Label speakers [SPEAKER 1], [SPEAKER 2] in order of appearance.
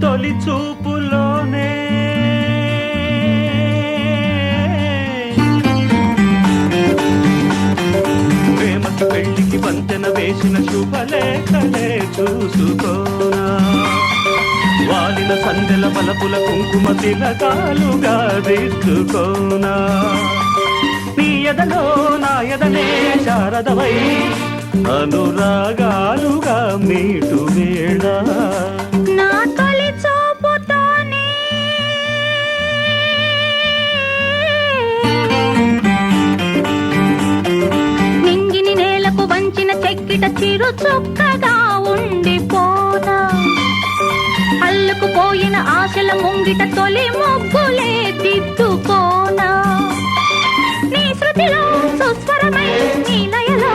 [SPEAKER 1] తొలి చూపులోనే ప్రేమకి పెళ్లికి వంతెన వేసిన శుభలేఖలే చూసుకోనా వాలిన సందెల బలపుల కుంకుమ తిలకాలుగా దిద్దుకోనా నీ ఎదలో నా ఎదనే శారదవై అనురాగాలుగా మీటు వేళ
[SPEAKER 2] నా తొలి చూపుతోనే నింగిని నేలకు వంచిన చెక్కిట చిరు చుక్కగా ఉండిపోనా అల్లుకుపోయిన ఆశల ముంగిట తొలి ముగ్గులే దిద్దుకోనా నీ శృతిలో సుస్వరమై నీ లయలో